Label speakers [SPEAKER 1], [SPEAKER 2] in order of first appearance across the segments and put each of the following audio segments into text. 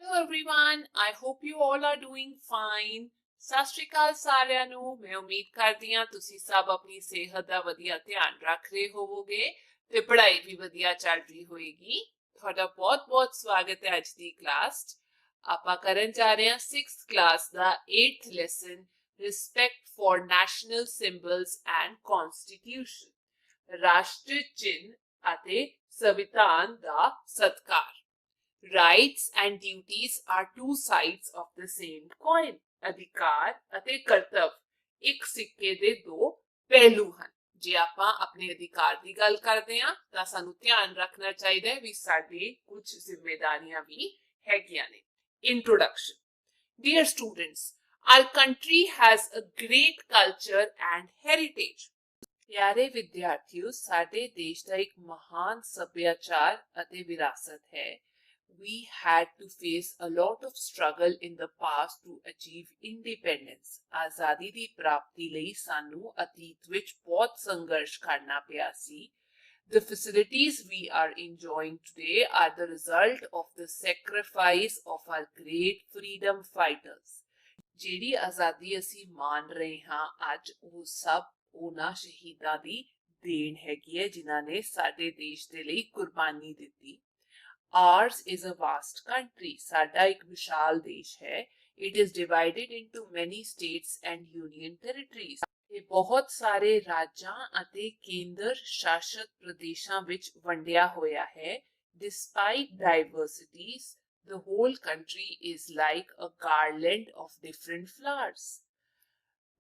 [SPEAKER 1] Hello everyone, I hope you all are doing fine. ਸਤਿ ਸ਼੍ਰੀ ਅਕਾਲ ਸਾਰਿਆਂ ਨੂੰ। ਮੈਂ ਉਮੀਦ ਕਰਦੀ ਹਾਂ ਤੁਸੀਂ ਸਭ ਆਪਣੀ ਸਿਹਤ ਦਾ ਵਧੀਆ ਧਿਆਨ ਰੱਖ ਰਹੇ ਹੋਵੋਗੇ ਤੇ ਪੜ੍ਹਾਈ ਵੀ ਵਧੀਆ ਚੱਲ ਰਹੀ ਹੋਏਗੀ। ਤੁਹਾਡਾ ਬਹੁਤ-ਬਹੁਤ ਸਵਾਗਤ ਹੈ ਅੱਜ ਦੀ ਕਲਾਸ 'ਚ। ਆਪਾਂ ਕਰਨ ਜਾ ਰਹੇ ਹਾਂ 6th class the 8th lesson respect for national ਸਿੰਬਲਸ and constitution. ਰਾਸ਼ਟਰੀ ਚਿੰਨ੍ਹ ਅਤੇ ਸੰਵਿਧਾਨ ਦਾ ਸਤਿਕਾਰ। Rights and duties are two sides of the same coin. ਅਧਿਕਾਰ ਅਤੇ ਕਰਤੱਵ ਇੱਕ ਸਿੱਕੇ ਦੇ ਦੋ ਪਹਿਲੂ ਹਨ। ਜੇ ਆਪਾਂ ਆਪਣੇ ਅਧਿਕਾਰ ਦੀ ਗੱਲ ਕਰਦੇ ਹਾਂ ਤਾਂ ਸਾਨੂੰ ਧਿਆਨ ਰੱਖਣਾ ਚਾਹੀਦਾ ਹੈ ਵੀ ਸਾਡੇ ਕੁਝ ਜ਼ਿੰਮੇਵਾਰੀਆਂ ਵੀ ਹੈਗੀਆਂ ਨੇ। Introduction. Dear students, our country has a great culture and heritage. ਪਿਆਰੇ ਵਿਦਿਆਰਥੀਓ, ਸਾਡੇ ਦੇਸ਼ ਦਾ ਇੱਕ ਮਹਾਨ ਸੱਭਿਆਚਾਰ ਅਤੇ ਵਿਰਾਸਤ ਹੈ। We had to face a lot of struggle in the past to achieve independence. ਆਜ਼ਾਦੀ ਦੀ ਪ੍ਰਾਪਤੀ ਲਈ ਸਾਨੂੰ ਅਤੀਤ ਵਿੱਚ ਬਹੁਤ ਸੰਘਰਸ਼ ਕਰਨਾ ਪਿਆ ਸੀ। The facilities we are enjoying today are the result of the sacrifice of our great freedom fighters. ਜਿਹੜੀ ਆਜ਼ਾਦੀ ਅਸੀਂ ਮਾਣ ਰਹੇ ਹਾਂ ਅੱਜ, ਉਹ ਸਭ ਉਹਨਾਂ ਸ਼ਹੀਦਾਂ ਦੀ ਦੇਣ ਹੈਗੀ ਹੈ ਜਿਨ੍ਹਾਂ ਨੇ ਸਾਡੇ ਦੇਸ਼ ਦੇ ਲਈ ਕੁਰਬਾਨੀ ਦਿੱਤੀ। Ours is a vast country. ਸਾਡਾ ਇੱਕ ਵਿਸ਼ਾਲ ਦੇਸ਼ ਹੈ। It is divided into many states and union territories. ਇਹ ਬਹੁਤ ਸਾਰੇ ਰਾਜਾਂ ਅਤੇ ਕੇਂਦਰ ਸ਼ਾਸਿਤ ਪ੍ਰਦੇਸ਼ਾਂ ਵਿੱਚ ਵੰਡਿਆ ਹੋਇਆ ਹੈ। Despite diversities, the whole country is like a garland of different flowers.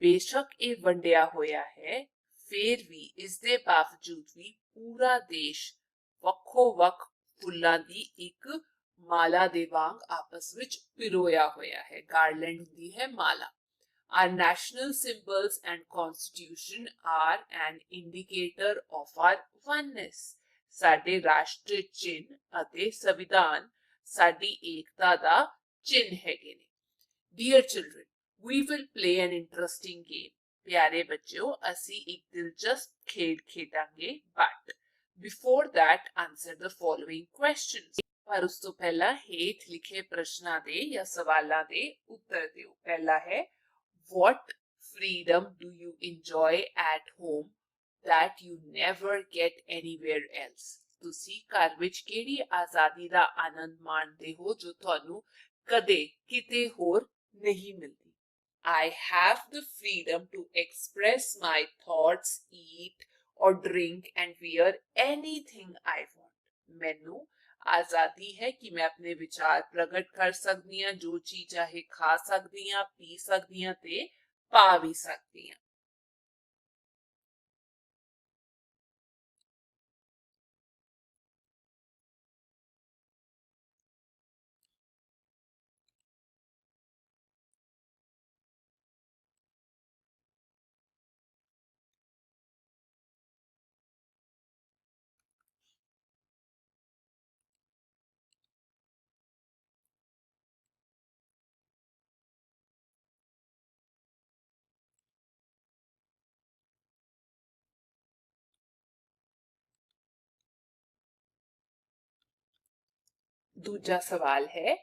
[SPEAKER 1] ਬੇਸ਼ੱਕ ਇਹ ਵੰਡਿਆ ਹੋਇਆ ਹੈ, ਫਿਰ ਵੀ ਇਸ ਦੇ ਬਾਵਜੂਦ ਵੀ ਪੂਰਾ ਦੇਸ਼ ਵੱਖੋ-ਵੱਖ ਫੁੱਲਾਂ ਦੀ ਇੱਕ ਮਾਲਾ ਦੇ ਵਾਂਗ ਆਪਸ ਵਿੱਚ ਪਿਰੋਇਆ ਹੋਇਆ ਹੈ। ਗਾਰਲੈਂਡ ਹੁੰਦੀ ਹੈ ਮਾਲਾ। Our national symbols and constitution are an indicator of our oneness. ਸਾਡੇ ਰਾਸ਼ਟਰੀ ਚਿੰਨ੍ਹ ਅਤੇ ਸੰਵਿਧਾਨ ਸਾਡੀ ਏਕਤਾ ਦਾ ਚਿੰਨ੍ਹ ਹੈਗੇ ਨੇ। Dear children, we will play an interesting game. ਪਿਆਰੇ ਬੱਚਿਓ, ਅਸੀਂ ਇੱਕ ਦਿਲਚਸਪ ਖੇਡ ਖੇਡਾਂਗੇ, but before that answer the following questions. ਪਰ ਉਸ ਤੋਂ ਪਹਿਲਾਂ ਹੇਠ ਲਿਖੇ ਪ੍ਰਸ਼ਨਾਂ ਦੇ ਜਾਂ ਸਵਾਲਾਂ ਦੇ ਉੱਤਰ ਦਿਓ। ਪਹਿਲਾ ਹੈ, what freedom do you enjoy at home that you never get anywhere else? ਤੁਸੀਂ ਘਰ ਵਿੱਚ ਕਿਹੜੀ ਆਜ਼ਾਦੀ ਦਾ ਆਨੰਦ ਮਾਣਦੇ ਹੋ ਜੋ ਤੁਹਾਨੂੰ ਕਦੇ ਕਿਤੇ ਹੋਰ ਨਹੀਂ ਮਿਲਦੀ? I have the freedom to express my thoughts, eat or drink and wear anything I want. ਮੈਨੂੰ ਆਜ਼ਾਦੀ ਹੈ ਕਿ ਮੈਂ ਆਪਣੇ ਵਿਚਾਰ ਪ੍ਰਗਟ ਕਰ ਸਕਦੀ ਹਾਂ, ਜੋ ਚੀਜ਼ ਚਾਹੇ ਖਾ ਸਕਦੀ ਹਾਂ, ਪੀ ਸਕਦੀ ਹਾਂ ਤੇ ਪਾ ਵੀ ਸਕਦੀ ਹਾਂ। ਦੂਜਾ ਸਵਾਲ ਹੈ,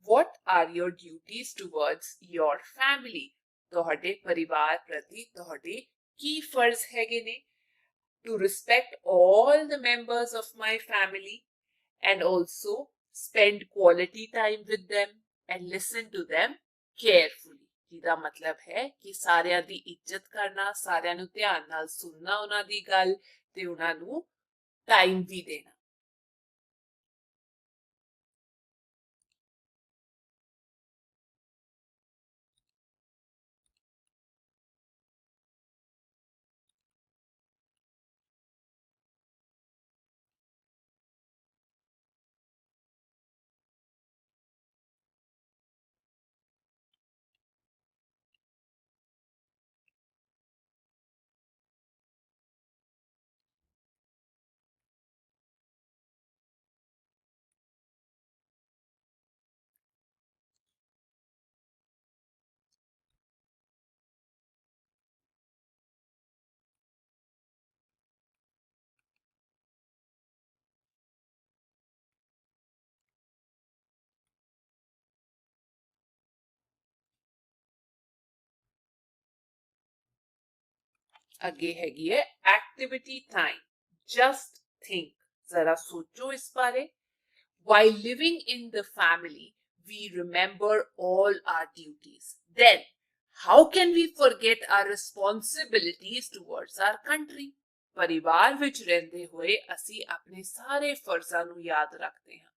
[SPEAKER 1] what are your duties towards your family? ਤੁਹਾਡੇ ਪਰਿਵਾਰ ਪ੍ਰਤੀ ਤੁਹਾਡੇ ਕੀ ਫਰਜ਼ ਹੈਗੇ ਨੇ? To respect all the members of my family and also spend quality time with them and listen to them carefully. ਜਿਹਦਾ ਮਤਲਬ ਹੈ ਕਿ ਸਾਰਿਆਂ ਦੀ ਇੱਜ਼ਤ ਕਰਨਾ, ਸਾਰਿਆਂ ਨੂੰ ਧਿਆਨ ਨਾਲ ਸੁਣਨਾ ਉਹਨਾਂ ਦੀ ਗੱਲ ਤੇ ਉਹਨਾਂ ਨੂੰ ਟਾਈਮ ਵੀ ਦੇਣਾ। ਅੱਗੇ ਹੈਗੀ ਹੈ ਐਕਟੀਵਿਟੀ ਟਾਈਮ। ਜਸਟ ਥਿੰਕ, ਜ਼ਰਾ ਸੋਚੋ ਇਸ ਬਾਰੇ। While living in the family, we remember all our duties. Then, how can we forget our responsibilities towards our country? ਪਰਿਵਾਰ ਵਿੱਚ ਰਹਿੰਦੇ ਹੋਏ ਅਸੀਂ ਆਪਣੇ ਸਾਰੇ ਫਰਜ਼ਾਂ ਨੂੰ ਯਾਦ ਰੱਖਦੇ ਹਾਂ,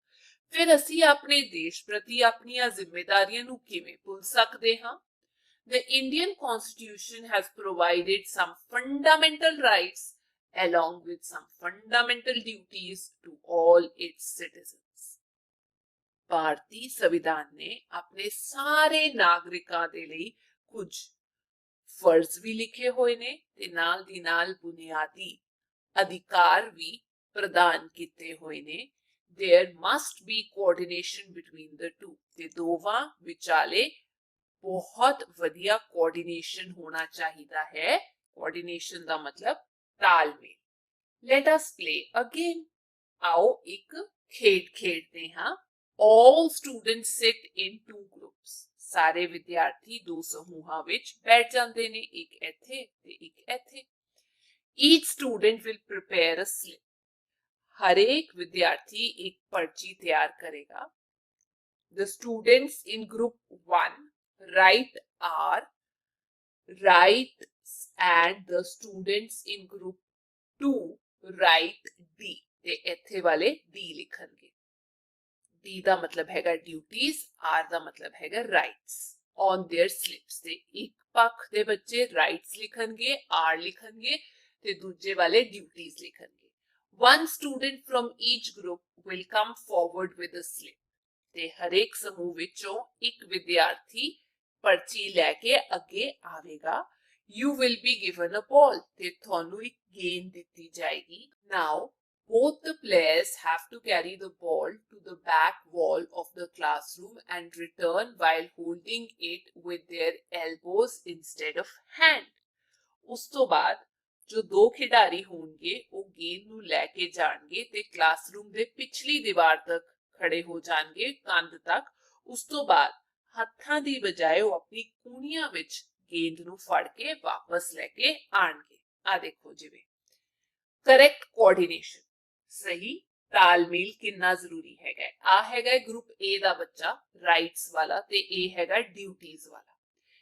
[SPEAKER 1] ਫਿਰ ਅਸੀਂ ਆਪਣੇ ਦੇਸ਼ ਪ੍ਰਤੀ ਆਪਣੀਆਂ ਜ਼ਿੰਮੇਵਾਰੀਆਂ ਨੂੰ ਕਿਵੇਂ ਭੁੱਲ ਸਕਦੇ ਹਾਂ? The Indian Constitution has provided some fundamental rights along with some fundamental duties to all its citizens. ਭਾਰਤੀ ਸੰਵਿਧਾਨ ਨੇ ਆਪਣੇ ਸਾਰੇ ਨਾਗਰਿਕਾਂ ਦੇ ਲਈ ਕੁਝ ਫਰਜ਼ ਵੀ ਲਿਖੇ ਹੋਏ ਨੇ ਤੇ ਨਾਲ ਦੀ ਨਾਲ ਬੁਨਿਆਦੀ ਅਧਿਕਾਰ ਵੀ ਪ੍ਰਦਾਨ ਕੀਤੇ ਹੋਏ ਨੇ। There must be coordination between the two, ਤੇ ਦੋਵਾਂ ਵਿਚਾਲੇ ਬਹੁਤ ਵਧੀਆ ਕੋਆਰਡੀਨੇਸ਼ਨ ਹੋਣਾ ਚਾਹੀਦਾ ਹੈ। ਕੋਆਰਡੀਨੇਸ਼ਨ ਦਾ ਮਤਲਬ ਤਾਲਮੇਲ। Let us play a game. आओ एक खेड खेडते हैं। All students sit in two groups. ਸਾਰੇ ਵਿਦਿਆਰਥੀ ਦੋ ਸਮੂਹਾਂ ਵਿੱਚ ਬੈਠ ਜਾਂਦੇ ਨੇ, ਇੱਕ ਇੱਥੇ ਤੇ ਇੱਕ ਇੱਥੇ। Each student will prepare a slip. ਹਰੇਕ ਵਿਦਿਆਰਥੀ ਇੱਕ ਪਰਚੀ ਤਿਆਰ ਕਰੇਗਾ। The students in group 1 write R, writes, and the students in group 2 write D. ਤੇ ਇੱਥੇ ਵਾਲੇ D ਲਿਖਣਗੇ। D ਦਾ ਮਤਲਬ ਹੈਗਾ ਡਿਊਟੀਜ਼, R ਦਾ ਮਤਲਬ ਹੈਗਾ ਰਾਈਟਸ ਔਨ देयर ਸਲਿਪਸ। ਤੇ ਇੱਕ ਪੱਖ ਦੇ ਬੱਚੇ ਰਾਈਟਸ ਲਿਖਣਗੇ, R ਲਿਖਣਗੇ ਤੇ ਦੂਜੇ ਵਾਲੇ duties ਲਿਖਣਗੇ। One student from each group will come forward with a slip. ਤੇ ਹਰੇਕ ਸਮੂਹ ਵਿੱਚੋਂ ਇੱਕ ਵਿਦਿਆਰਥੀ ਪਰਚੀ ਲੈ ਕੇ ਅੱਗੇ ਆਵੇਗਾ। You will be given a ball. ਤੇ ਤੁਹਾਨੂੰ ਇੱਕ ਗੇਂਦ ਦਿੱਤੀ ਜਾਏਗੀ। Now, both the players have to carry the ball to the back wall of the classroom and return while holding it with their elbows instead of hand. ਉਸ ਤੋਂ ਬਾਅਦ ਜੋ ਦੋ ਖਿਡਾਰੀ ਹੋਣਗੇ ਉਹ ਗੇਂਦ ਨੂੰ ਲੈ ਕੇ ਜਾਣਗੇ ਤੇ ਕਲਾਸਰੂਮ ਦੇ ਪਿਛਲੀ ਦੀਵਾਰ ਤੱਕ ਖੜੇ ਹੋ ਜਾਣਗੇ, ਕੰਧ ਤੱਕ। ਉਸ ਤੋਂ ਬਾਅਦ ਹੱਥਾਂ ਦੀ ਬਜਾਏ ਉਹ ਆਪਣੀ ਕੂਣੀਆਂ ਵਿੱਚ ਗੇਂਦ ਨੂੰ ਫੜ ਕੇ ਵਾਪਸ ਲੈ ਕੇ ਆਣਗੇ। ਆ ਦੇਖੋ ਜਿਵੇਂ ਕਰੈਕਟ ਕੋਆਰਡੀਨੇਸ਼ਨ, ਸਹੀ ਤਾਲਮੇਲ ਕਿੰਨਾ ਜ਼ਰੂਰੀ ਹੈਗਾ। ਆ ਹੈਗਾ ਗਰੁੱਪ A ਦਾ ਬੱਚਾ ਰਾਈਟਸ ਵਾਲਾ ਤੇ ਇਹ ਹੈਗਾ ਡਿਊਟੀਜ਼ ਵਾਲਾ।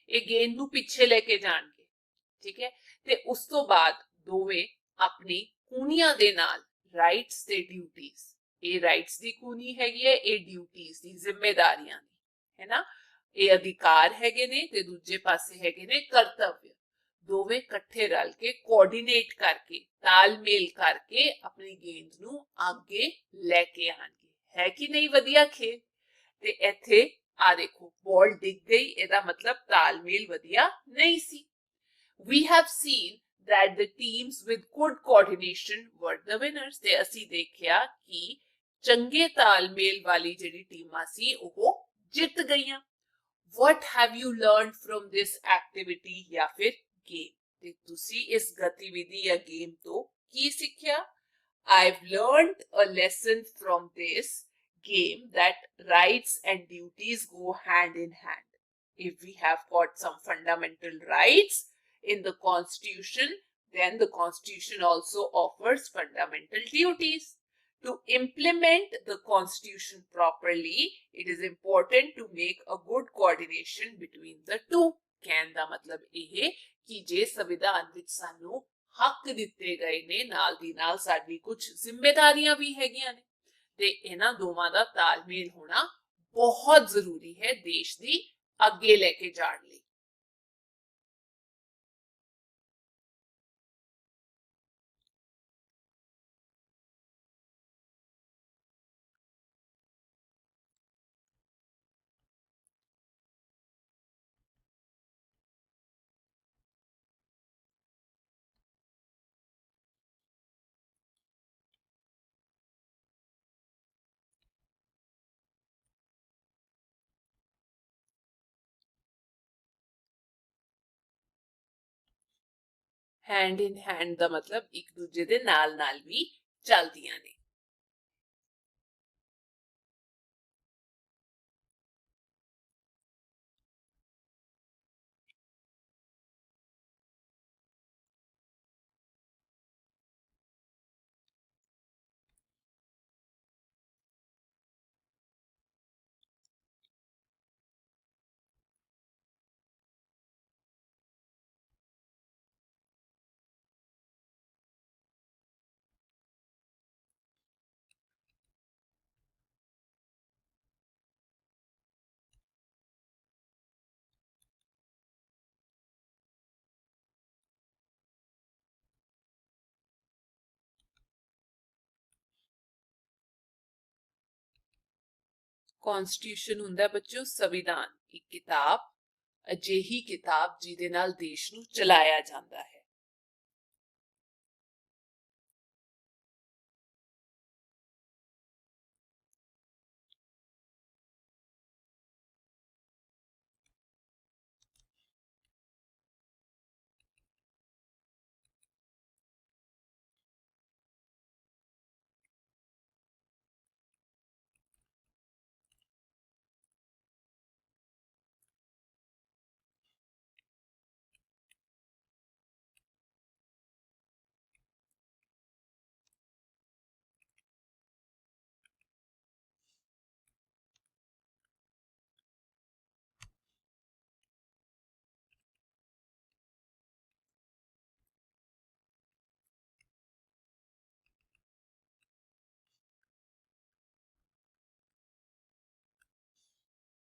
[SPEAKER 1] ਇਹ ਗੇਂਦ ਨੂੰ ਪਿੱਛੇ ਲੈ ਕੇ ਜਾਣਗੇ, ਠੀਕ ਹੈ। ਤੇ ਉਸ ਤੋਂ ਬਾਅਦ ਦੋਵੇਂ ਆਪਣੀ ਕੂਣੀਆਂ ਦੇ ਨਾਲ ਰਾਈਟਸ ਤੇ ਡਿਊਟੀਜ਼, ਇਹ ਰਾਈਟਸ ਦੀ ਕੂਣੀ ਹੈਗੀ ਹੈ, ਇਹ ਡਿਊਟੀਜ਼ ਦੀ ਜ਼ਿੰਮੇਵਾਰੀਆਂ ਦੀ ਹੈ ਨਾ। ਇਹ ਅਧਿਕਾਰ ਹੈਗੇ ਨੇ ਤੇ ਦੂਜੇ ਪਾਸੇ ਹੈਗੇ ਨੇ ਕਰਤੱਵ। ਦੋਵੇਂ ਇਕੱਠੇ ਰਲ ਕੇ ਕੋਆਰਡੀਨੇਟ ਕਰਕੇ ਤਾਲਮੇਲ ਕਰਕੇ ਆਪਣੀ ਗੇਂਦ ਨੂੰ ਅੱਗੇ ਲੈ ਕੇ ਆਣਗੇ। ਹੈ ਕਿ ਨਹੀਂ ਵਧੀਆ ਖੇਡ? ਤੇ ਇੱਥੇ ਆ ਦੇਖੋ ਬਾਲ ਡਿੱਗ ਗਈ, ਇਹਦਾ ਮਤਲਬ ਤਾਲਮੇਲ ਵਧੀਆ ਨਹੀਂ ਸੀ। We have seen that the teams with good coordination were the winners. ਤੇ ਅਸੀਂ ਦੇਖਿਆ ਕਿ ਚੰਗੇ ਤਾਲਮੇਲ ਵਾਲੀ ਜਿਹੜੀ ਟੀਮਾਂ ਸੀ ਉਹ ਜਿੱਤ ਗਈਆਂ। What have you learned from this activity ਜਾਂ ਫਿਰ game? ਤੇ ਤੁਸੀਂ ਇਸ ਗਤੀਵਿਧੀ ਜਾਂ ਗੇਮ ਤੋਂ ਕੀ ਸਿੱਖਿਆ? I've learned a lesson from this game that rights and duties go hand in hand. If we have got some fundamental rights in the Constitution, then the Constitution also offers fundamental duties. To implement the Constitution properly, it is important to make a good coordination between the two. ਕਹਿਣ ਦਾ ਮਤਲਬ ਇਹ ਕਿ ਜੇ ਸੰਵਿਧਾਨ ਵਿੱਚ ਸਾਨੂੰ ਹੱਕ ਦਿੱਤੇ ਗਏ ਨੇ, ਨਾਲ ਦੀ ਨਾਲ ਸਾਡੀ ਕੁਝ ਜ਼ਿੰਮੇਵਾਰੀਆਂ ਵੀ ਹੈਗੀਆਂ ਨੇ ਤੇ ਇਹਨਾਂ ਦੋਵਾਂ ਦਾ ਤਾਲਮੇਲ ਹੋਣਾ ਬਹੁਤ ਜ਼ਰੂਰੀ ਹੈ ਦੇਸ਼ ਦੀ ਅੱਗੇ ਲੈ ਕੇ ਜਾਣ ਲਈ। हैंड इन हैंड ਦਾ ਮਤਲਬ ਇੱਕ ਦੂਜੇ ਦੇ ਨਾਲ ਨਾਲ ਵੀ ਚੱਲਦੀਆਂ ਨੇ। ਕਨਸਟੀਟਿਊਸ਼ਨ ਹੁੰਦਾ ਬੱਚਿਓ ਸੰਵਿਧਾਨ, ਇੱਕ ਕਿਤਾਬ, ਅਜਿਹੀ ਕਿਤਾਬ ਜਿਹਦੇ ਨਾਲ ਦੇਸ਼ ਨੂੰ ਚਲਾਇਆ ਜਾਂਦਾ ਹੈ।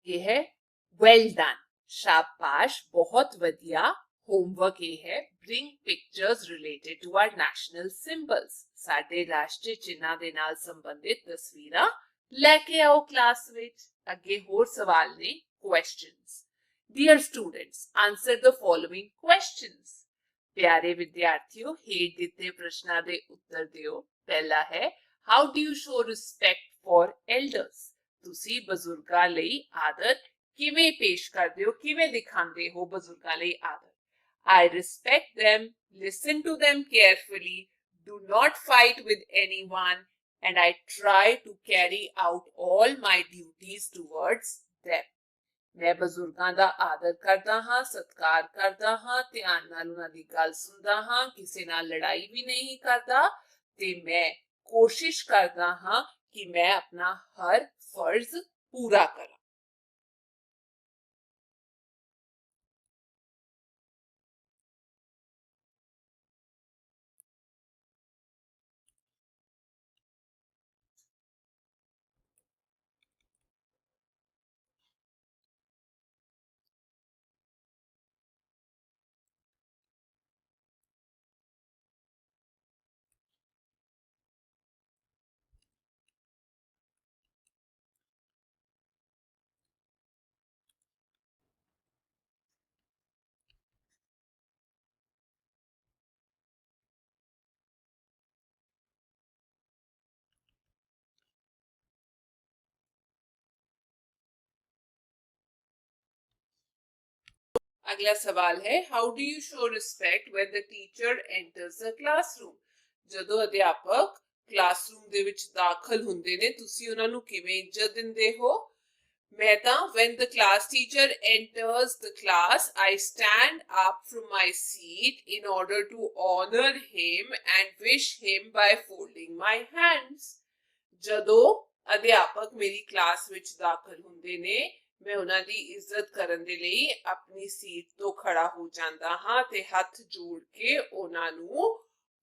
[SPEAKER 1] ये है वेल डन, शाबाश, बहुत वधिया। होमवर्क ये है bring pictures related to our national symbols, ਸਾਡੇ ਰਾਸ਼ਟਰੀ ਚਿੰਨ੍ਹਾਂ ਦੇ ਨਾਲ ਸੰਬੰਧਿਤ ਤਸਵੀਰਾਂ ਲੈ ਕੇ ਆਓ ਕਲਾਸ ਵਿੱਚ। ਅੱਗੇ ਹੋਰ ਸਵਾਲ ਨੇ questions। Dear students, answer the following questions। ਪਿਆਰੇ ਵਿਦਿਆਰਥੀਓ, ਹੇਠ ਦਿੱਤੇ ਪ੍ਰਸ਼ਨਾਂ ਦੇ ਉੱਤਰ ਦਿਓ। ਪਹਿਲਾ ਹੈ how do you show respect for elders। ਤੁਸੀਂ ਬਜ਼ੁਰਗਾਂ ਲਈ ਆਦਰ ਕਿਵੇਂ ਪੇਸ਼ ਕਰਦੇ ਹੋ, ਕਿਵੇਂ ਦਿਖਾਉਂਦੇ ਹੋ ਬਜ਼ੁਰਗਾਂ ਲਈ ਆਦਰ। I respect them, listen to them carefully, do not fight with anyone, and I try to carry out all my duties towards them। ਮੈਂ ਬਜ਼ੁਰਗਾਂ ਦਾ ਆਦਰ ਕਰਦਾ ਹਾਂ, ਸਤਿਕਾਰ ਕਰਦਾ ਹਾਂ, ਧਿਆਨ ਨਾਲ ਉਹਨਾਂ ਦੀ ਗੱਲ ਸੁਣਦਾ ਹਾਂ, ਕਿਸੇ ਨਾਲ ਲੜਾਈ ਵੀ ਨਹੀਂ ਕਰਦਾ ਤੇ ਮੈਂ ਕੋਸ਼ਿਸ਼ ਕਰਦਾ ਹਾਂ ਕਿ ਮੈਂ ਆਪਣਾ ਹਰ ਫਰਜ਼ ਪੂਰਾ ਕਰਾਂ। अगला सवाल है how do you show respect when the teacher enters the classroom. ਜਦੋਂ ਅਧਿਆਪਕ ਕਲਾਸਰੂਮ ਦੇ ਵਿੱਚ ਦਾਖਲ ਹੁੰਦੇ ਨੇ ਤੁਸੀਂ ਉਹਨਾਂ ਨੂੰ ਕਿਵੇਂ ਇੱਜ਼ਤ ਦਿੰਦੇ ਹੋ। ਮੈਂ ਤਾਂ when the class teacher enters the class I stand up from my seat in order to honor him and wish him by folding my hands। ਜਦੋਂ ਅਧਿਆਪਕ ਮੇਰੀ ਕਲਾਸ ਵਿੱਚ ਦਾਖਲ ਹੁੰਦੇ ਨੇ ਮੈਂ ਉਹਨਾਂ ਦੀ ਇੱਜ਼ਤ ਕਰਨ ਦੇ ਲਈ ਆਪਣੀ ਸੀਟ ਤੋਂ ਖੜਾ ਹੋ ਜਾਂਦਾ ਹਾਂ ਤੇ ਹੱਥ ਜੋੜ ਕੇ ਉਹਨਾਂ ਨੂੰ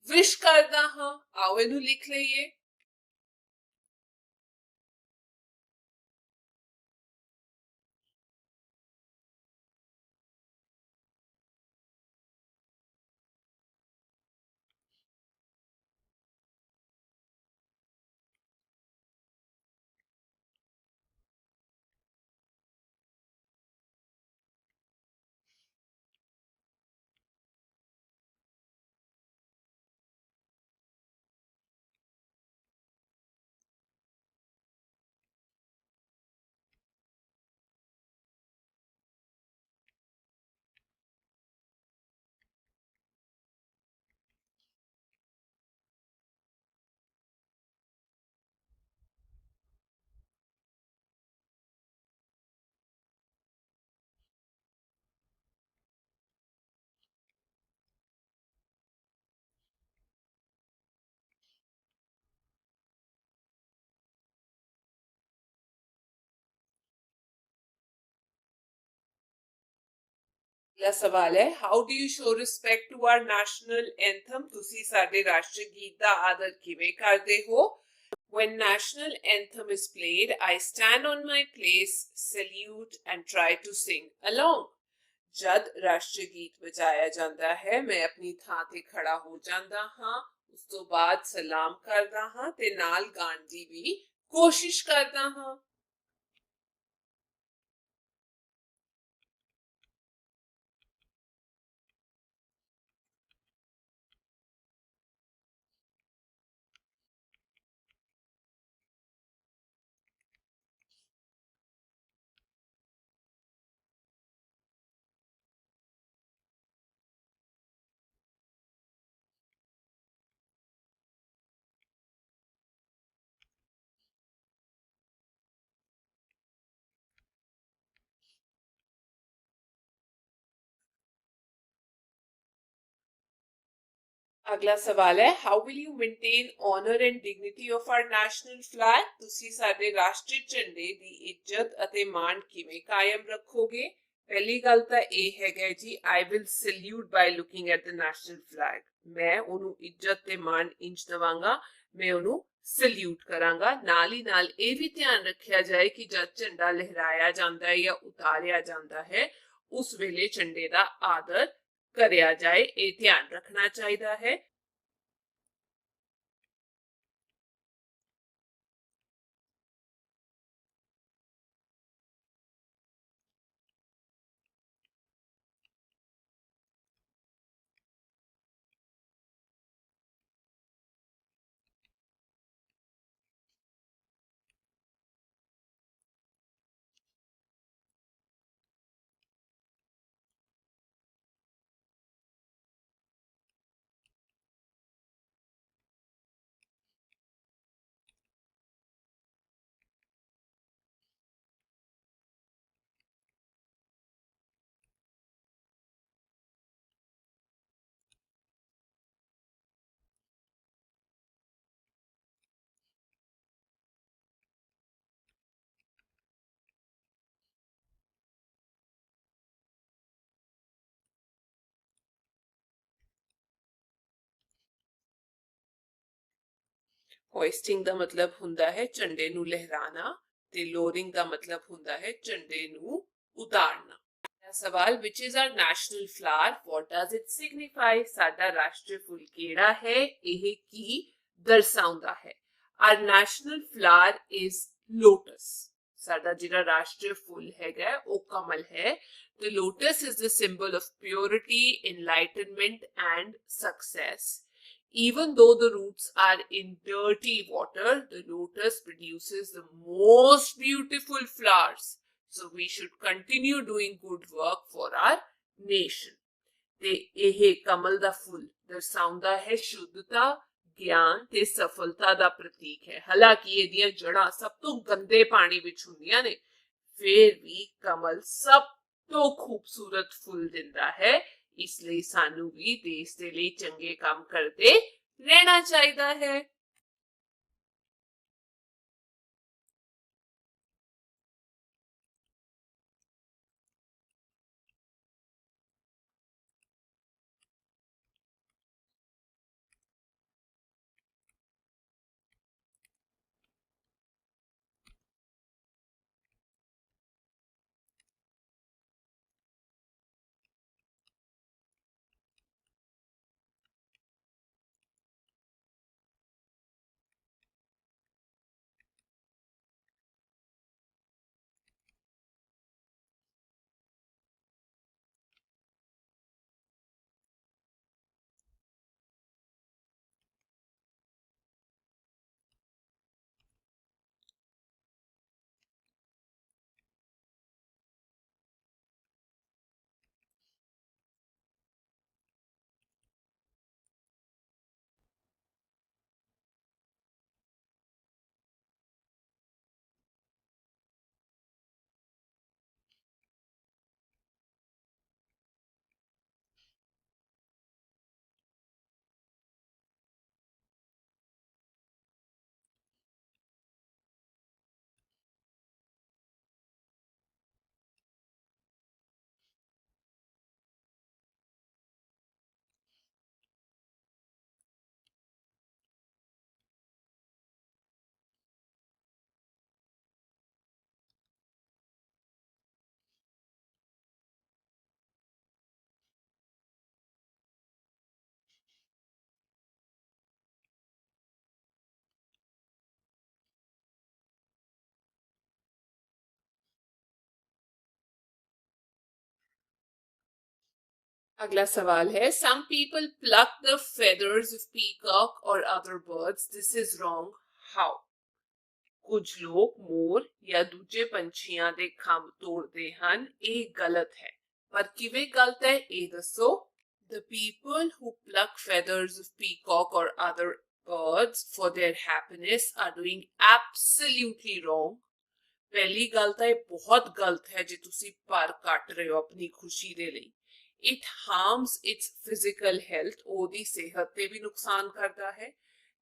[SPEAKER 1] ਵਿਸ਼ ਕਰਦਾ ਹਾਂ। ਆਓ ਇਹਨੂੰ ਲਿਖ ਲਈਏ। अगला सवाल है how do you show respect to our national anthem. ਤੁਸੀਂ ਸਾਡੇ ਰਾਸ਼ਟਰੀ ਗੀਤ ਦਾ ਆਦਰ ਕਿਵੇਂ ਕਰਦੇ ਹੋ। When national anthem is played I stand on my place, salute and try to sing along। ਜਦ ਰਾਸ਼ਟਰੀ ਗੀਤ ਵਜਾਇਆ ਜਾਂਦਾ ਹੈ ਮੈਂ ਆਪਣੀ ਥਾਂ ਤੇ ਖੜਾ ਹੋ ਜਾਂਦਾ ਹਾਂ, ਉਸ ਤੋਂ ਬਾਅਦ ਸਲਾਮ ਕਰਦਾ ਹਾਂ ਤੇ ਨਾਲ ਗਾਣ ਦੀ ਵੀ ਕੋਸ਼ਿਸ਼ ਕਰਦਾ ਹਾਂ। अगला सवाल है, how will you maintain honour and dignity of our national flag? ਤੁਸੀਂ ਸਾਡੇ ਰਾਸ਼ਟਰੀ ਝੰਡੇ ਦੀ ਇੱਜ਼ਤ ਅਤੇ ਮਾਣ ਕਿਵੇਂ ਕਾਇਮ ਰੱਖੋਗੇ? ਪਹਿਲੀ ਗੱਲ ਤਾਂ ਇਹ ਹੈਗਾ ਜੀ, I will salute by looking at the national flag. ਮੈਂ ਉਹਨੂੰ ਇੱਜ਼ਤ ਤੇ ਮਾਣ ਇੰਚ ਦਵਾਂਗਾ, ਮੈਂ ਉਹਨੂੰ ਸਲੂਟ ਕਰਾਂਗਾ। ਨਾਲ ਹੀ ਨਾਲ ਇਹ ਵੀ ਧਿਆਨ ਰੱਖਿਆ ਜਾਏ ਕਿ ਜਦ ਝੰਡਾ ਲਹਿਰਾਇਆ ਜਾਂਦਾ ਹੈ ਜਾਂ ਉਤਾਰਿਆ ਜਾਂਦਾ ਹੈ ਉਸ ਵੇਲੇ ਝੰਡੇ ਦਾ ਆਦਰ ਕਰਿਆ ਜਾਏ, ਇਹ ਧਿਆਨ ਰੱਖਣਾ ਚਾਹੀਦਾ ਹੈ। ਹੋਇਸਟਿੰਗ ਦਾ ਮਤਲਬ ਹੁੰਦਾ ਹੈ ਝੰਡੇ ਨੂੰ ਲਹਿਰਾਣਾ ਤੇ ਲੋਰਿੰਗ ਦਾ ਮਤਲਬ ਹੁੰਦਾ ਹੈ ਝੰਡੇ ਨੂੰ ਉਤਾਰਨਾ। ਸਵਾਲ, which is our national flower? What does it signify? ਸਾਡਾ ਰਾਸ਼ਟਰੀ ਫੁੱਲ ਕਿਹੜਾ ਹੈ? ਇਹ ਕੀ ਦਰਸਾਉਂਦਾ ਹੈ? Our national flower is lotus. ਸਾਡਾ ਜਿਹੜਾ ਰਾਸ਼ਟਰੀ ਫੁੱਲ ਹੈਗਾ ਉਹ ਕਮਲ ਹੈ। The lotus is the symbol of purity, enlightenment and success. Even though the roots are in dirty water, the lotus produces the most beautiful flowers. So we should continue doing good work for our nation. ਤੇ ਇਹ ਕਮਲ ਦਾ ਫੁੱਲ ਦਰਸਾਉਂਦਾ ਹੈ ਸ਼ੁੱਧਤਾ, ਗਿਆਨ ਤੇ ਸਫਲਤਾ ਦਾ ਪ੍ਰਤੀਕ ਹੈ। ਹਾਲਾਂਕਿ ਇਹਦੀਆਂ ਜੜ੍ਹਾਂ ਸਭ ਤੋਂ ਗੰਦੇ ਪਾਣੀ ਵਿੱਚ ਹੁੰਦੀਆਂ ਨੇ, ਫਿਰ ਵੀ ਕਮਲ ਸਭ ਤੋਂ ਖੂਬਸੂਰਤ ਫੁੱਲ ਦਿੰਦਾ ਹੈ। ਇਸ ਲਈ ਸਾਨੂੰ ਵੀ ਦੇਸ਼ ਦੇ ਲਈ ਚੰਗੇ ਕੰਮ ਕਰਦੇ ਰਹਿਣਾ ਚਾਹੀਦਾ ਹੈ। अगला सवाल है, some people pluck the feathers of peacock or other birds. This is wrong. How? ਕੁਝ ਲੋਕ ਮੋਰ ਜਾਂ ਦੂਜੇ ਪੰਛੀਆਂ ਦੇ ਖੰਭ ਤੋੜਦੇ ਹਨ, ਇਹ ਗਲਤ ਹੈ। ਪਰ ਕਿਵੇਂ ਗਲਤ ਹੈ ਇਹ ਦੱਸੋ। The people who pluck feathers of peacock or other birds for their happiness are doing absolutely wrong. ਪਹਿਲੀ ਗੱਲ ਤਾਂ ਇਹ ਬਹੁਤ ਗਲਤ ਹੈ ਜੇ ਤੁਸੀਂ ਪਰ ਕੱਟ ਰਹੇ ਹੋ ਆਪਣੀ ਖੁਸ਼ੀ ਦੇ ਲਈ। It harms it's physical health, ਉਹਦੀ ਸਿਹਤ ਤੇ ਵੀ ਨੁਕਸਾਨ ਕਰਦਾ ਹੈ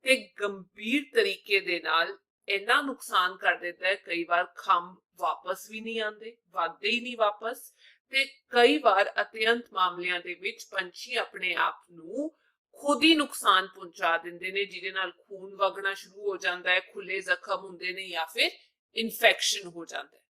[SPEAKER 1] ਤੇ ਗੰਭੀਰ ਤਰੀਕੇ ਦੇ ਨਾਲ ਇੰਨਾ ਨੁਕਸਾਨ ਕਰ ਦਿੰਦਾ ਹੈ, ਕਈ ਵਾਰ ਖੰਭ ਵਾਪਸ ਵੀ ਨਹੀਂ ਆਉਂਦੇ, ਵੱਧਦੇ ਹੀ ਨਹੀਂ ਵਾਪਸ, ਤੇ ਕਈ ਵਾਰ ਅਤਿਅੰਤ ਮਾਮਲਿਆਂ ਦੇ ਵਿੱਚ ਪੰਛੀ ਆਪਣੇ ਆਪ ਨੂੰ ਖੁਦ ਹੀ ਨੁਕਸਾਨ ਪਹੁੰਚਾ ਦਿੰਦੇ ਨੇ, ਜਿਹਦੇ ਨਾਲ ਖੂਨ ਵਗਣਾ ਸ਼ੁਰੂ ਹੋ ਜਾਂਦਾ ਹੈ, ਖੁੱਲੇ ਜ਼ਖਮ ਹੁੰਦੇ ਨੇ ਜਾਂ ਫਿਰ ਇਨਫੈਕਸ਼ਨ ਹੋ ਜਾਂਦਾ ਹੈ।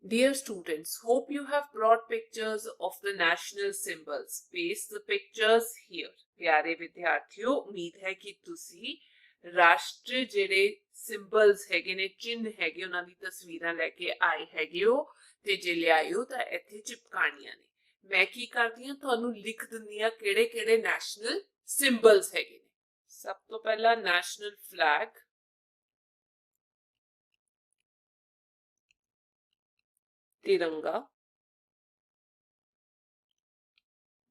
[SPEAKER 1] Dear students, hope you have brought pictures of the national symbols. Paste the pictures here. प्यारे विद्यार्थियों, उम्मीद है कि ਤੁਸੀਂ ਰਾਸ਼ਟਰੀ ਜਿਹੜੇ ਸਿੰਬਲਸ ਹੈਗੇ ਨੇ, ਚਿੰਨ੍ਹ ਹੈਗੇ, ਉਹਨਾਂ ਦੀ ਤਸਵੀਰਾਂ ਲੈ ਕੇ ਆਏ ਹੈਗੇ ਹੋ, ਤੇ ਜੇ ਲਿਆਏ ਹੋ ਤਾਂ ਇੱਥੇ ਚਿਪਕਾਣੀਆਂ ਨੇ। ਮੈਂ ਕੀ ਕਰਦੀ ਹਾਂ, ਤੁਹਾਨੂੰ ਲਿਖ ਦਿੰਦੀ ਹਾਂ ਕਿਹੜੇ ਕਿਹੜੇ ਨੈਸ਼ਨਲ ਸਿੰਬਲਸ ਹੈਗੇ ਨੇ। ਸਭ ਤੋਂ ਪਹਿਲਾਂ ਨੈਸ਼ਨਲ ਫਲੈਗ, तिरंगा,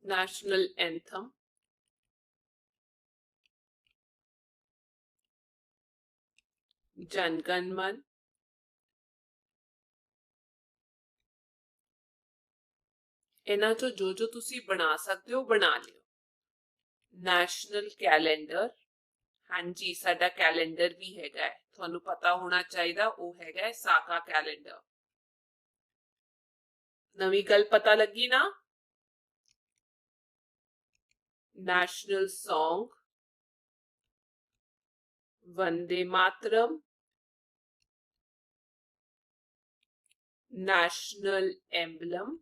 [SPEAKER 1] नेशनल एंथम, जनगण मन, इन्हां चों जो जो तुसी बना सकते हो बना लियो। नेशनल कैलेंडर, हाँ जी साडा कैलेंडर भी हैगा है, तुहानू पता होना चाहिए, वो हैगा है साका कैलेंडर। नवी गल पता लगी ना? National song, Vande Mataram, national emblem,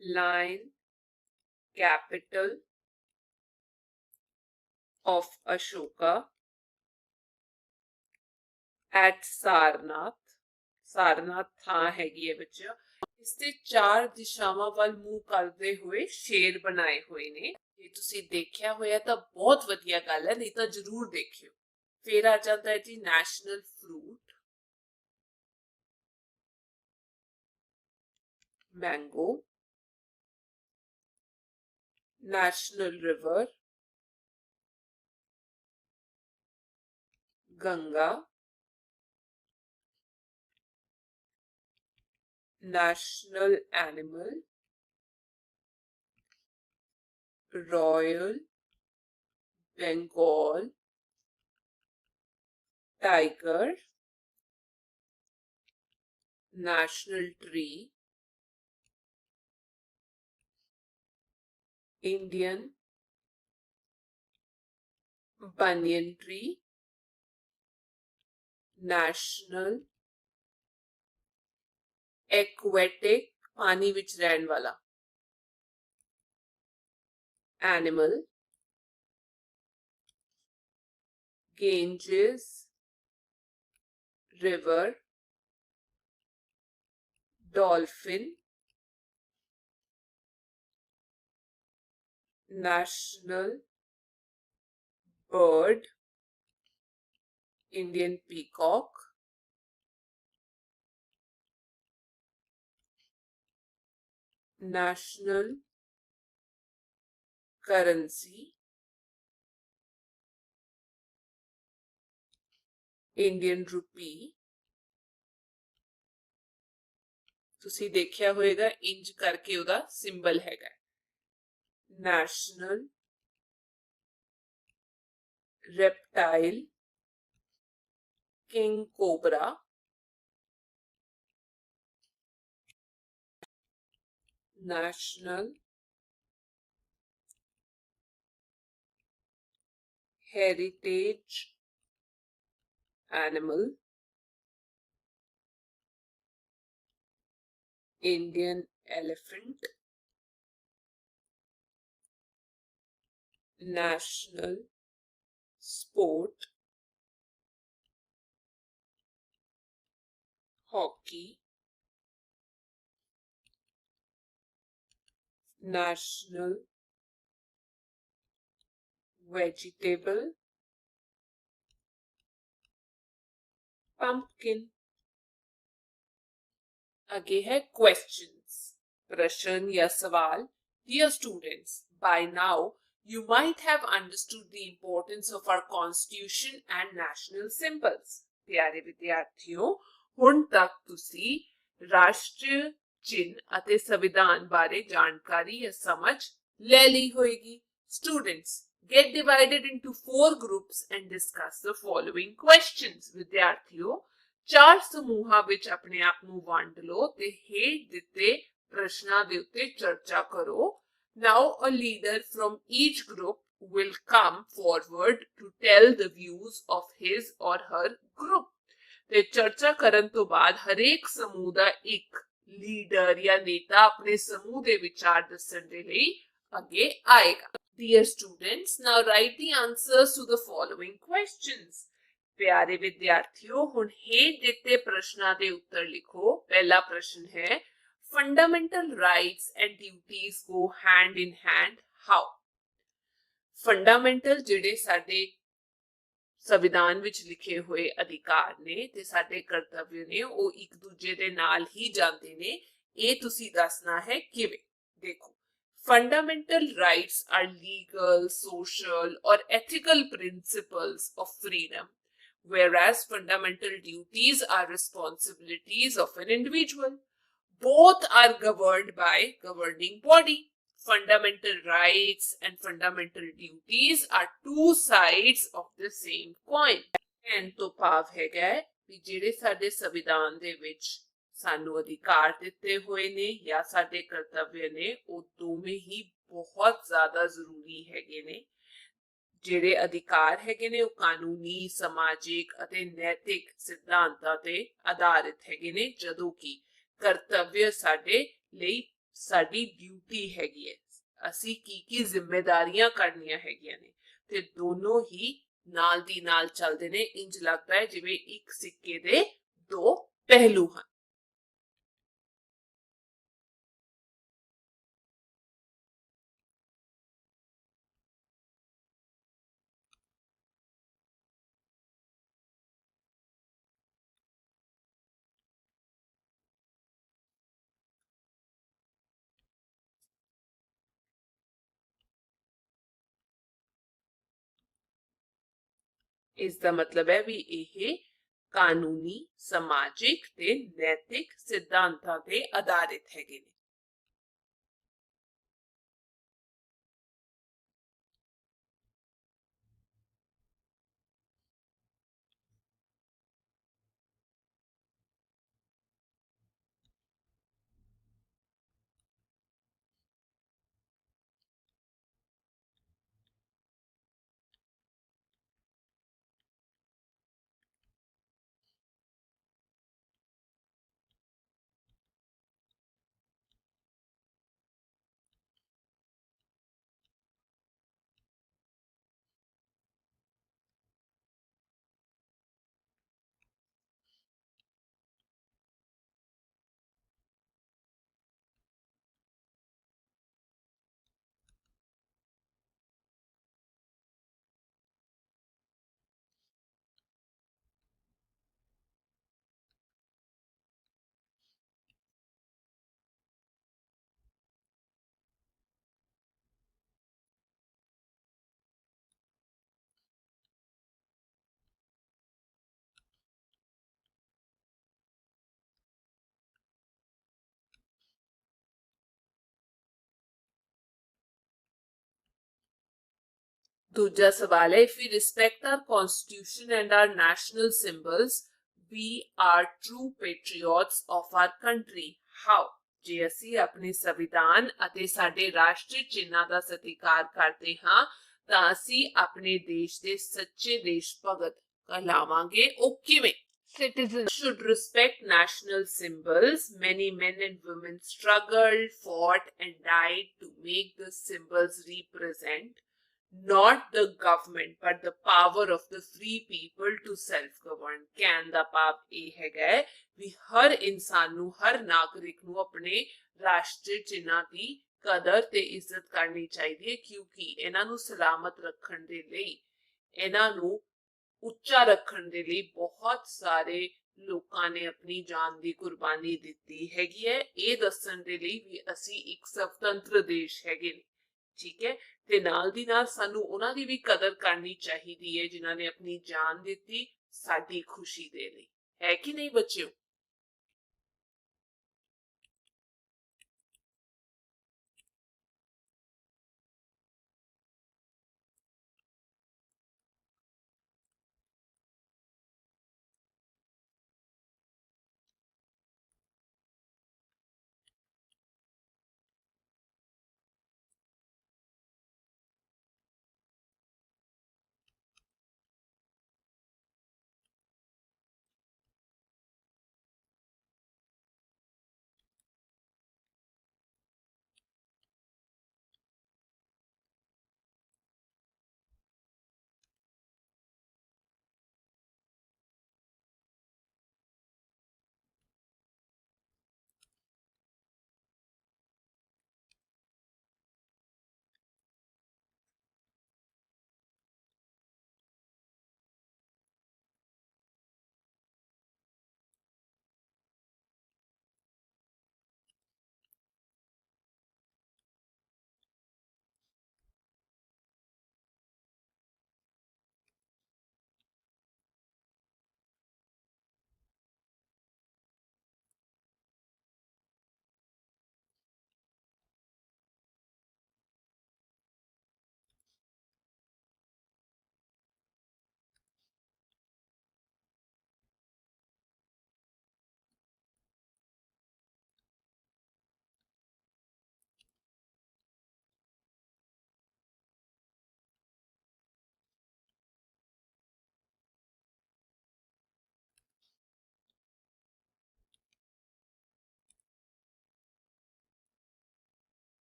[SPEAKER 1] line, capital of Ashoka at Sarnath। Sarnath ਥਾਂ ਹੈਗੀ ਹੈ ਬੱਚਿਓ। ਇਸ ਤੇ ਚਾਰ ਦਿਸ਼ਾਵਾਂ ਵੱਲ ਮੂੰਹ ਕਰਦੇ ਹੋਏ ਸ਼ੇਰ ਬਣਾਏ ਹੋਏ ਨੇ। ਜੇ ਤੁਸੀਂ ਦੇਖਿਆ ਹੋਇਆ ਤਾਂ ਬਹੁਤ ਵਧੀਆ ਗੱਲ ਹੈ, ਨਹੀਂ ਤਾਂ ਜ਼ਰੂਰ ਦੇਖਿਓ। ਫਿਰ ਆ ਜਾਂਦਾ ਹੈ ਜੀ national fruit, mango, national river, Ganga, national animal, royal Bengal tiger, national tree, Indian banyan tree, national aquatic पानी विच रहन वाला animal, Ganges river, dolphin, national bird, Indian peacock, national currency, Indian rupee। ਤੁਸੀਂ ਦੇਖਿਆ ਹੋਵੇਗਾ ਇੰਜ ਕਰਕੇ ਉਹਦਾ ਸਿੰਬਲ ਹੈਗਾ national reptile, king cobra, national heritage animal, Indian elephant, national sport, hockey, national vegetable, pumpkin। आगे है questions, प्रश्न या सवाल। Dear students, by now you might have understood the importance of our constitution and national symbols। प्यारे विद्यार्थियों, ਹੁਣ ਤੱਕ ਤੁਸੀਂ ਰਾਸ਼ਟਰੀ ਚਿੰਨ੍ਹ ਅਤੇ ਸੰਵਿਧਾਨ ਬਾਰੇ ਜਾਣਕਾਰੀ ਜਾਂ ਸਮਝ ਲੈ ਲਈ ਹੋਏਗੀ। Students, get divided into 4 groups and discuss the following questions। ਵਿਦਿਆਰਥੀਓ, 4 ਸਮੂਹਾਂ ਵਿੱਚ ਆਪਣੇ ਆਪ ਨੂੰ ਵੰਡ ਲਓ ਤੇ ਹੇਠ ਦਿੱਤੇ ਪ੍ਰਸ਼ਨਾਂ ਦੇ ਉੱਤੇ ਚਰਚਾ ਕਰੋ। Now a leader from each group will come forward to tell the views of his or her group। ਤੇ ਚਰਚਾ ਕਰਨ ਤੋਂ ਬਾਅਦ ਹਰੇਕ ਸਮੂਹ ਦਾ ਇੱਕ ਲੀਡਰ ਜਾਂ ਨੇਤਾ ਆਪਣੇ ਸਮੂਹ ਦੇ ਵਿਚਾਰ ਦੱਸਣ ਦੇ ਲਈ ਅੱਗੇ ਆਏਗਾ। Dear students, now write the answers to the following questions। प्यारे विद्यार्थियों, ਹੁਣ ਹੇਠ ਦਿੱਤੇ ਪ੍ਰਸ਼ਨਾਂ ਦੇ ਉੱਤਰ ਲਿਖੋ। ਪਹਿਲਾ ਪ੍ਰਸ਼ਨ ਹੈ, fundamental rights and duties go hand in hand how। Fundamental ਜਿਹੜੇ ਸਾਡੇ ਸੰਵਿਧਾਨ ਵਿੱਚ ਲਿਖੇ ਹੋਏ ਅਧਿਕਾਰ ਨੇ ਤੇ ਸਾਡੇ ਕਰਤੱਵ ਨੇ ਉਹ ਇੱਕ ਦੂਜੇ ਦੇ ਨਾਲ ਹੀ ਜਾਂਦੇ ਨੇ। ਇਹ ਤੁਸੀਂ ਦੱਸਣਾ ਹੈ ਕਿਵੇਂ। ਦੇਖੋ, fundamental rights are legal, social or ethical principles of freedom, whereas fundamental duties are responsibilities of an individual. Both are governed by governing body। Fundamental rights and fundamental duties are two sides of the same coin। ਕਹਿਣ ਤੋਂ ਭਾਵ ਹੈਗਾ ਵੀ ਜਿਹੜੇ ਸਾਡੇ ਸੰਵਿਧਾਨ ਦੇ ਵਿੱਚ ਸਾਨੂੰ ਅਧਿਕਾਰ ਦਿੱਤੇ ਹੋਏ ਨੇ ਜਾਂ ਸਾਡੇ ਕਰਤੱਵ ਨੇ ਉਹ ਦੋਵੇਂ ਹੀ ਬਹੁਤ ਜ਼ਿਆਦਾ ਜ਼ਰੂਰੀ ਹੈਗੇ ਨੇ। ਜਿਹੜੇ ਅਧਿਕਾਰ ਹੈਗੇ ਨੇ ਉਹ ਕਾਨੂੰਨੀ, ਸਮਾਜਿਕ ਅਤੇ ਨੈਤਿਕ ਸਿਧਾਂਤਾਂ ਤੇ ਆਧਾਰਿਤ ਹੈਗੇ ਨੇ, ਜਦੋਂ ਕਿ ਕਰਤੱਵ ਸਾਡੇ ਲਈ ਸਾਡੀ ਡਿਊਟੀ ਹੈਗੀ ਹੈ। ਅਸੀਂ ਕੀ ਜ਼ਿੰਮੇਵਾਰੀਆਂ ਕਰਨੀਆਂ ਹੈਗੀਆਂ ਨੇ ਤੇ ਦੋਨੋਂ ਹੀ ਨਾਲ ਦੀ ਨਾਲ ਚੱਲਦੇ ਨੇ। ਇੰਜ ਲੱਗਦਾ ਹੈ ਜਿਵੇਂ ਇੱਕ ਸਿੱਕੇ ਦੇ ਦੋ ਪਹਿਲੂ ਹਨ। ਇਸ ਦਾ ਮਤਲਬ ਹੈ ਵੀ ਇਹ ਕਾਨੂੰਨੀ, ਸਮਾਜਿਕ ਤੇ ਨੈਤਿਕ ਸਿਧਾਂਤਾਂ ਤੇ ਆਧਾਰਿਤ ਹੈਗੇ ਨੇ। दूजा सवाल है, if we respect our constitution and our national symbols, we are true patriots of our country. How? ਜੇ ਅਸੀਂ ਆਪਣੇ ਸੰਵਿਧਾਨ ਅਤੇ ਸਾਡੇ ਰਾਸ਼ਟਰੀ ਚਿੰਨ੍ਹਾਂ ਦਾ ਸਤਿਕਾਰ ਕਰਦੇ ਹਾਂ ਤਾਂ ਅਸੀਂ ਆਪਣੇ ਦੇਸ਼ ਦੇ ਸੱਚੇ ਦੇਸ਼ ਭਗਤ कहलावांगे। ਉਹ ਕਿਵੇਂ? Citizens should respect national symbols. Many men and women struggled, fought, and died to make the symbols represent not the government but the power of the free people to self govern। ਕਹਿਣ ਦਾ ਭਾਵ ਇਹ ਹੈਗਾ ਵੀ ਹਰ ਇਨਸਾਨ ਨੂੰ, ਹਰ ਨਾਗਰਿਕ ਨੂੰ ਆਪਣੇ ਰਾਸ਼ਟਰੀ ਚਿੰਨ੍ਹਾਂ ਦੀ ਕਦਰ ਤੇ ਇੱਜ਼ਤ ਕਰਨੀ ਚਾਹੀਦੀ ਹੈ ਕਿਉਂਕਿ ਇਹਨਾਂ ਨੂੰ ਸਲਾਮਤ ਰੱਖਣ ਦੇ ਲਈ, ਇਹਨਾਂ ਨੂੰ ਉੱਚਾ ਰੱਖਣ ਦੇ ਲਈ ਬਹੁਤ ਸਾਰੇ ਲੋਕਾਂ ਨੇ ਆਪਣੀ ਜਾਨ ਦੀ ਕੁਰਬਾਨੀ ਦਿੱਤੀ ਹੈਗੀ ਹੈ, ਇਹ ਦੱਸਣ ਦੇ ਲਈ ਵੀ ਅਸੀਂ ਇੱਕ ਸੁਤੰਤਰ ਦੇਸ਼ ਹੈਗੇ ਨੇ। ਠੀਕ ਹੈ, ਤੇ ਨਾਲ ਦੀ ਨਾਲ ਸਾਨੂੰ ਉਹਨਾਂ ਦੀ ਵੀ ਕਦਰ ਕਰਨੀ ਚਾਹੀਦੀ ਹੈ ਜਿਨ੍ਹਾਂ ਨੇ ਆਪਣੀ ਜਾਨ ਦਿੱਤੀ ਸਾਡੀ ਖੁਸ਼ੀ ਦੇ ਲਈ, ਹੈ ਕਿ ਨਹੀਂ ਬੱਚਿਓ?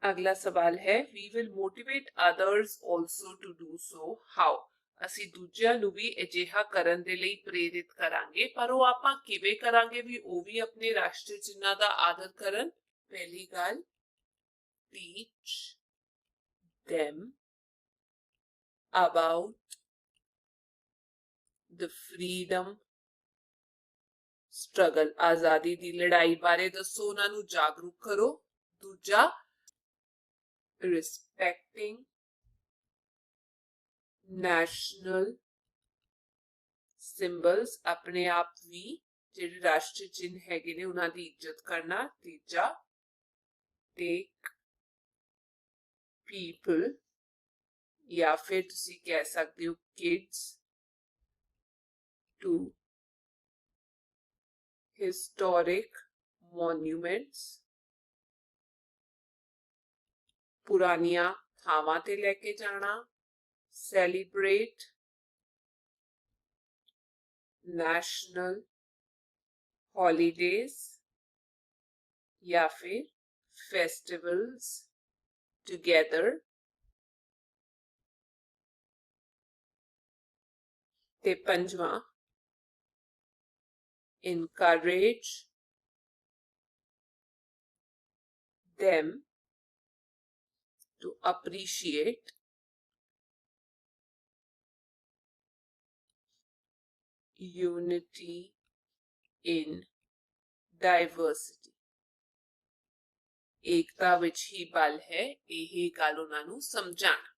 [SPEAKER 1] अगला सवाल है, we will motivate others also to do so। how? ਅਸੀਂ ਦੂਜਿਆਂ ਨੂੰ ਵੀ ਅਜਿਹਾ ਕਰਨ ਦੇ ਲਈ ਪ੍ਰੇਰਿਤ ਕਰਾਂਗੇ, ਪਰ ਉਹ ਆਪਾਂ ਕਿਵੇਂ ਕਰਾਂਗੇ ਵੀ ਉਹ ਵੀ ਆਪਣੇ ਰਾਸ਼ਟਰੀ ਚਿੰਨ੍ਹਾਂ ਦਾ ਆਦਰ ਕਰਨ? ਪਹਿਲੀ ਗੱਲ, teach them about the freedom struggle। ਆਜ਼ਾਦੀ ਦੀ ਲੜਾਈ ਬਾਰੇ ਦੱਸੋ, ਉਹਨਾਂ ਨੂੰ ਜਾਗਰੂਕ ਕਰੋ। ਦੂਜਾ, respecting national symbols, ਆਪਣੇ ਆਪ ਵੀ ਜਿਹੜੇ ਰਾਸ਼ਟਰੀ ਚਿੰਨ੍ਹ ਹੈਗੇ ਨੇ ਉਹਨਾਂ ਦੀ ਇੱਜ਼ਤ ਕਰਨਾ। ਤੀਜਾ, take people ਜਾਂ ਫਿਰ ਤੁਸੀਂ ਕਹਿ ਸਕਦੇ ਹੋ kids to historic monuments, ਪੁਰਾਣੀਆਂ ਥਾਵਾਂ ਤੇ ਲੈ ਕੇ ਜਾਣਾ, celebrate national holidays या फिर festivals together। ਤੇ ਪੰਜਵਾਂ encourage them to appreciate unity in diversity। एकता ਵਿੱਚ ਹੀ ਬਲ ਹੈ, ਇਹ ਗੱਲ ਉਹਨਾਂ ਨੂੰ ਸਮਝਾਣਾ।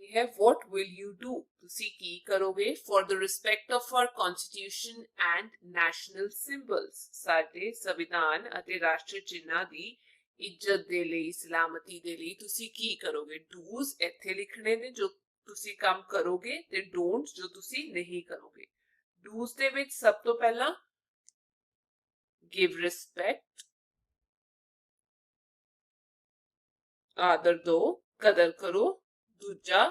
[SPEAKER 1] ਇਹ ਹੈ what will you do, ਤੁਸੀਂ ਕੀ ਕਰੋਗੇ for the respect of our constitution and national symbols, ਸਾਡੇ ਸੰਵਿਧਾਨ ਅਤੇ ਰਾਸ਼ਟਰੀ ਚਿੰਨ੍ਹਾਂ ਦੀ ਇੱਜ਼ਤ ਦੇ ਲਈ, ਸਲਾਮਤੀ ਦੇ ਲਈ ਤੁਸੀਂ ਕੀ ਕਰੋਗੇ। do's ਇੱਥੇ ਲਿਖਣੇ ਨੇ ਜੋ ਤੁਸੀਂ ਕੰਮ ਕਰੋਗੇ ਤੇ don'ts ਜੋ ਤੁਸੀਂ ਨਹੀਂ ਕਰੋਗੇ। do's ਦੇ ਵਿੱਚ ਸਭ ਤੋਂ ਪਹਿਲਾਂ give respect, ਆਦਰ ਦੋ, ਕਦਰ ਕਰੋ। ਦੂਜਾ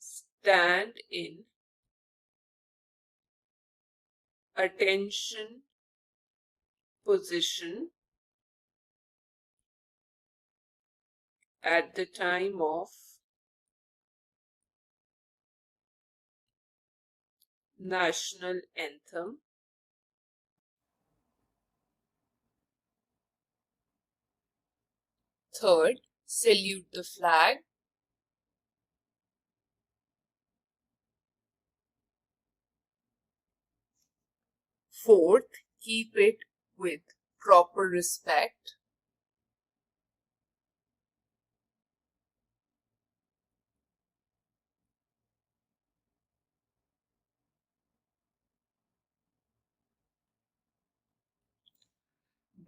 [SPEAKER 1] stand in attention position at the time of national anthem। Third, salute the flag। Fourth, keep it with proper respect।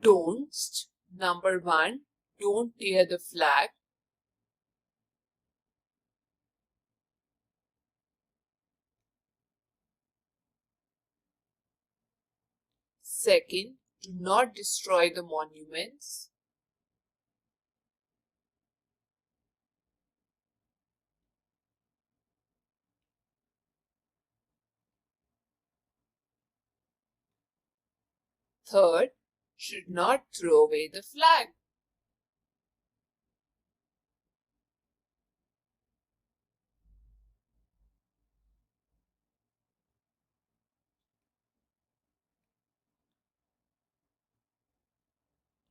[SPEAKER 1] Don'ts, number 1, don't tear the flag। Second, do not destroy the monuments। Third, should not throw away the flag।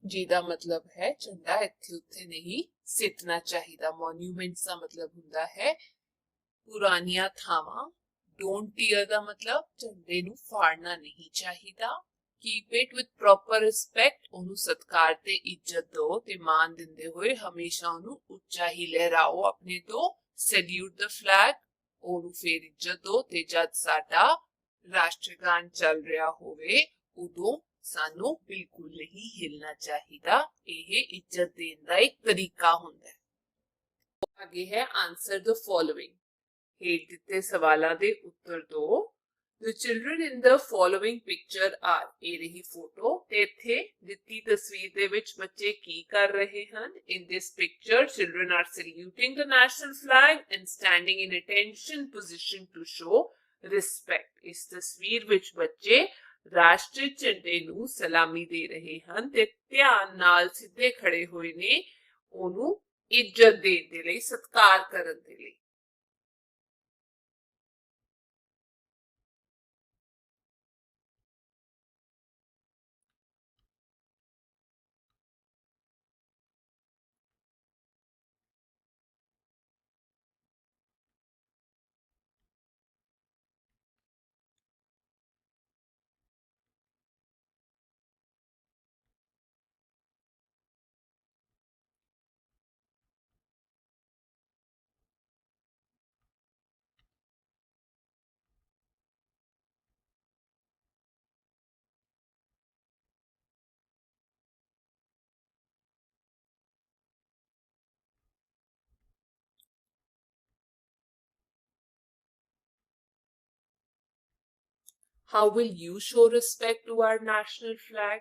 [SPEAKER 1] ਜਿਹਦਾ ਮਤਲਬ ਹੈ ਝੰਡਾ ਇੱਥੇ ਉੱਥੇ ਨਹੀਂ ਸਿੱਟਣਾ ਚਾਹੀਦਾ। Monuments ਦਾ ਮਤਲਬ ਹੁੰਦਾ ਹੈ ਪੁਰਾਣੀਆਂ ਥਾਵਾਂ। ਡੋਂਟ ਟੀਅਰ ਦਾ ਮਤਲਬ ਝੰਡੇ ਨੂੰ ਫਾੜਨਾ ਨਹੀਂ ਚਾਹੀਦਾ। Keep it with proper respect, ਉਹਨੂੰ ਸਤਿਕਾਰ ਤੇ ਇੱਜ਼ਤ ਦਿਓ ਤੇ ਮਾਣ ਦਿੰਦੇ ਹੋਏ ਹਮੇਸ਼ਾ ਉਹਨੂੰ ਉੱਚਾ ਹੀ ਲਹਿਰਾਓ ਆਪਣੇ ਤੋਂ। ਸੈਲੂਟ ਦ ਫਲੈਗ, ਉਹਨੂੰ ਫੇਰ ਇੱਜ਼ਤ ਦਿਓ ਤੇ ਜਦ ਸਾਡਾ ਰਾਸ਼ਟਰਗਾਨ ਚੱਲ ਰਿਹਾ ਹੋਵੇ ਉਦੋਂ ਸਾਨੂੰ ਬਿਲਕੁਲ ਨਹੀਂ ਹਿਲਣਾ ਚਾਹੀਦਾ। ਇਹ ਇੱਜ਼ਤ ਦੇਣ ਦਾ ਇੱਕ ਤਰੀਕਾ ਹੁੰਦਾ ਹੈ। ਅੱਗੇ ਹੈ ਆਨਸਰ ਦ ਫੋਲੋਇੰਗ। ਹੇਠ ਦਿੱਤੇ ਸਵਾਲਾਂ ਦੇ ਉੱਤਰ ਦਿਓ। The children in the following picture are, ਇਹ ਰਹੀ ਫੋਟੋ ਤੇ ਇੱਥੇ ਦਿੱਤੀ ਤਸਵੀਰ ਦੇ ਵਿੱਚ ਬੱਚੇ ਕੀ ਕਰ ਰਹੇ ਹਨ। In this picture, children are saluting the national flag and standing in attention position to show respect। ਇਸ ਤਸਵੀਰ ਵਿੱਚ ਬੱਚੇ ਰਾਸ਼ਟਰੀ ਝੰਡੇ ਨੂੰ ਸਲਾਮੀ ਦੇ ਰਹੇ ਹਨ ਤੇ ਧਿਆਨ ਨਾਲ ਸਿੱਧੇ ਖੜੇ ਹੋਏ ਨੇ ਉਹਨੂੰ ਇੱਜ਼ਤ ਦੇਣ ਦੇ ਲਈ, ਸਤਿਕਾਰ ਕਰਨ ਦੇ ਲਈ। How will you show respect to our national flag?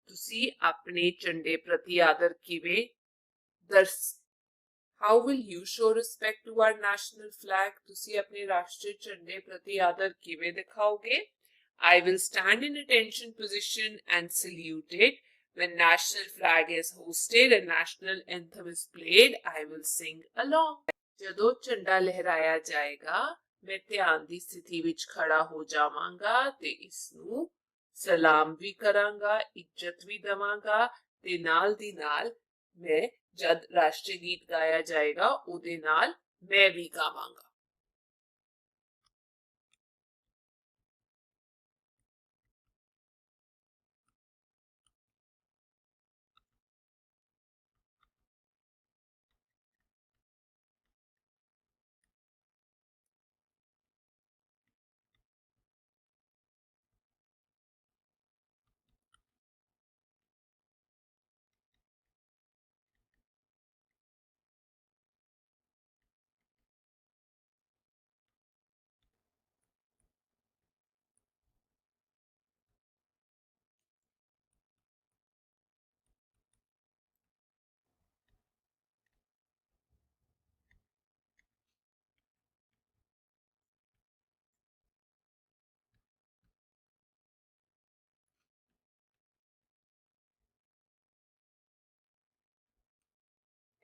[SPEAKER 1] ਤੁਸੀਂ ਆਪਣੇ ਝੰਡੇ ਪ੍ਰਤੀ ਆਦਰ ਕਿਵੇਂ How will you show respect to our national flag? ਤੁਸੀਂ ਆਪਣੇ ਰਾਸ਼ਟਰੀ ਝੰਡੇ ਪ੍ਰਤੀ ਆਦਰ ਕਿਵੇਂ ਦਿਖਾਓਗੇ? I will stand in attention position and salute it. When national flag is hosted and national anthem is played, I will sing along. ਜਦੋਂ ਝੰਡਾ ਲਹਿਰਾਇਆ ਜਾਏਗਾ ਮੈਂ ਧਿਆਨ ਦੀ ਸਥਿਤੀ ਵਿੱਚ ਖੜਾ ਹੋ ਜਾਵਾਂਗਾ ਤੇ ਇਸ ਨੂੰ ਸਲਾਮ ਵੀ ਕਰਾਂਗਾ, ਇੱਜ਼ਤ ਵੀ ਦਵਾਂਗਾ ਤੇ ਨਾਲ ਦੀ ਨਾਲ ਮੈਂ ਜਦ ਰਾਸ਼ਟਰੀ ਗੀਤ ਗਾਇਆ ਜਾਏਗਾ ਉਹਦੇ ਨਾਲ ਮੈਂ ਵੀ ਗਾਵਾਂਗਾ।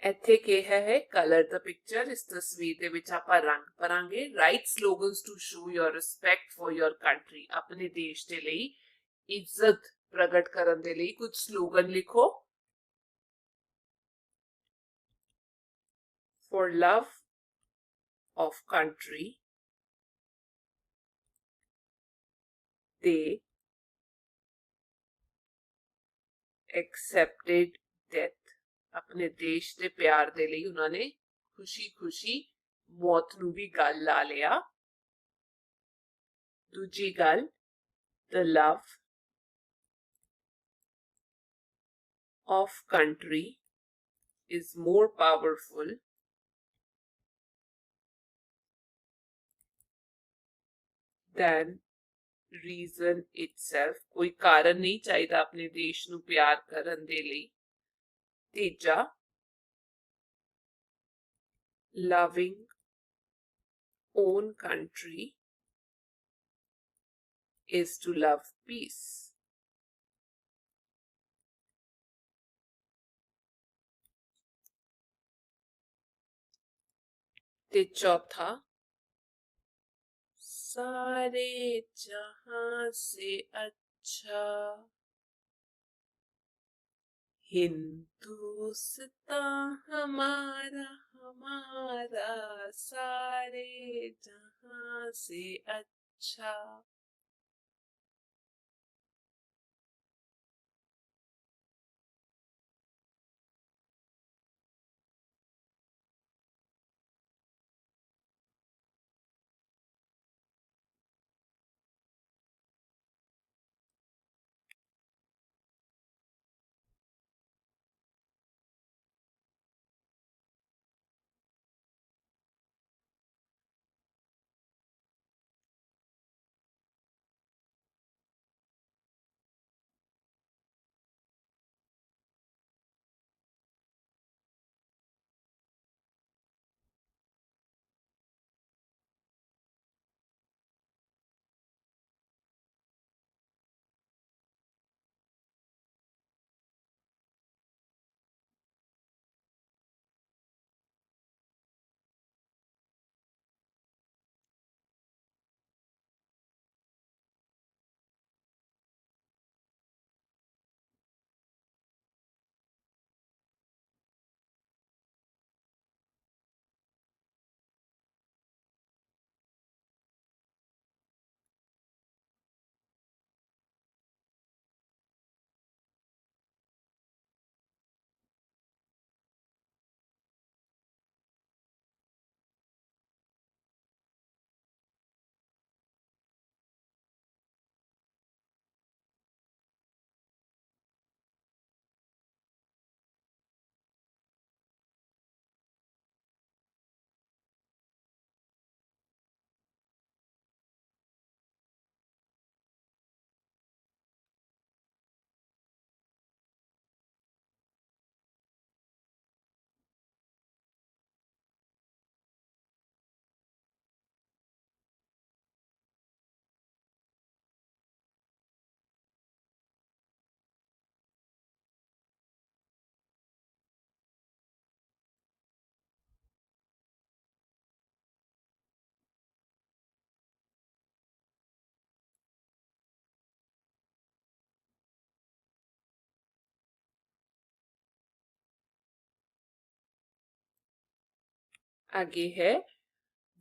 [SPEAKER 1] ਇੱਥੇ ਕਿਹਾ ਹੈ ਕਲਰ ਦਾ ਪਿਕਚਰ। ਇਸ ਤਸਵੀਰ ਦੇ ਵਿੱਚ ਆਪਾਂ ਰੰਗ ਭਰਾਂਗੇ। Write slogans to show your respect for your country. ਆਪਣੇ ਦੇਸ਼ ਦੇ ਲਈ ਇੱਜ਼ਤ ਪ੍ਰਗਟ ਕਰਨ ਦੇ ਲਈ ਕੁਝ ਸਲੋਗਨ ਲਿਖੋ। For love of country, they accepted death. ਆਪਣੇ ਦੇਸ਼ ਦੇ ਪਿਆਰ ਦੇ ਲਈ ਉਹਨਾਂ ਨੇ ਖੁਸ਼ੀ-ਖੁਸ਼ੀ ਮੌਤ ਨੂੰ ਵੀ ਗਲ ਲਾ ਲਿਆ। ਦੂਜੀ ਗੱਲ, the love of country is more powerful than reason itself. ਕੋਈ ਕਾਰਨ ਨਹੀਂ ਚਾਹੀਦਾ ਆਪਣੇ ਦੇਸ਼ ਨੂੰ ਪਿਆਰ ਕਰਨ ਦੇ ਲਈ। ਤੀਜਾ, loving own country is to love peace. ते चौथा, सारे जहां से अच्छा हिंदुस्तान हमारा हमारा सारे जहां से अच्छा। आगे है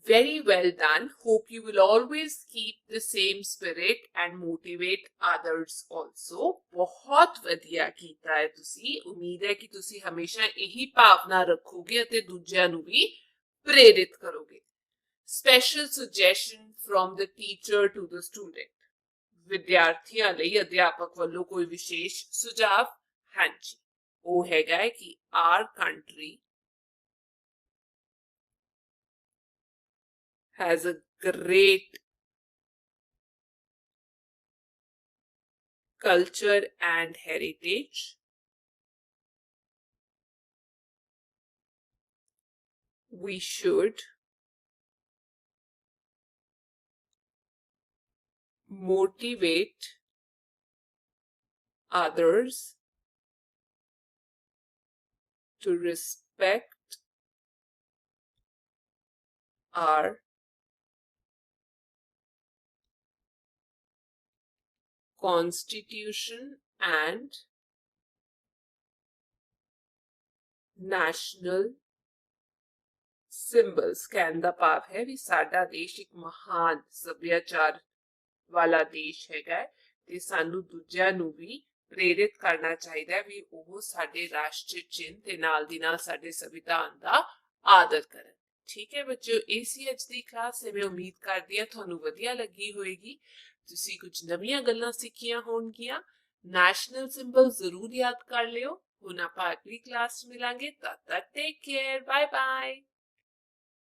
[SPEAKER 1] very well done. Hope you will always keep the same spirit and motivate others also. बहुत ਵਧੀਆ ਕੀਤਾ ਹੈ ਤੁਸੀਂ। ਉਮੀਦ ਹੈ ਕਿ ਤੁਸੀਂ ਹਮੇਸ਼ਾ ਇਹੀ ਭਾਵਨਾ ਰੱਖੋਗੇ ਅਤੇ ਦੂਜਿਆਂ ਨੂੰ ਵੀ ਪ੍ਰੇਰਿਤ ਕਰੋਗੇ। Special suggestion from the teacher to the student. ਵਿਦਿਆਰਥੀਆਂ ਲਈ ਅਧਿਆਪਕ ਵੱਲੋਂ ਕੋਈ ਵਿਸ਼ੇਸ਼ ਸੁਝਾਅ? ਹਾਂਜੀ, ਉਹ ਹੈਗਾ ਹੈ ਕਿ our country has a great culture and heritage. We should motivate others to respect our constitution and national symbols। ਕਹਿਣ ਦਾ ਭਾਵ ਹੈ ਵੀ ਸਾਡਾ ਦੇਸ਼ ਇੱਕ ਮਹਾਨ ਸੱਭਿਆਚਾਰ ਵਾਲਾ ਦੇਸ਼ ਹੈਗਾ ਤੇ ਸਾਨੂੰ ਦੂਜਿਆਂ ਨੂੰ ਵੀ ਪ੍ਰੇਰਿਤ ਕਰਨਾ ਚਾਹੀਦਾ ਵੀ ਉਹ ਸਾਡੇ ਰਾਸ਼ਟਰੀ ਚਿੰਨ੍ਹ ਤੇ ਨਾਲ ਦੀ ਨਾਲ ਸਾਡੇ ਸੰਵਿਧਾਨ ਦਾ ਆਦਰ ਕਰਨ। ਠੀਕ ਹੈ ਬੱਚਿਓ, ਇਹ ਸੀ ਅੱਜ ਦੀ ਕਲਾਸ ਤੇ ਮੈਂ ਉਮੀਦ ਕਰਦੀ ਹਾਂ ਤੁਹਾਨੂੰ ਵਧੀਆ ਲੱਗੀ ਹੋਏਗੀ। ਤੁਸੀਂ ਕੁਝ ਨਵੀਆਂ ਗੱਲਾਂ ਸਿੱਖੀਆਂ ਹੋਣਗੀਆਂ। ਨੈਸ਼ਨਲ ਸਿੰਬਲ ਜ਼ਰੂਰ ਯਾਦ ਕਰ ਲਿਓ। ਹੁਣ ਆਪਾਂ ਅਗਲੀ ਕਲਾਸ 'ਚ ਮਿਲਾਂਗੇ। ਤਦ ਤੱਕ ਟੇਕ ਕੇਅਰ, ਬਾਏ ਬਾਏ।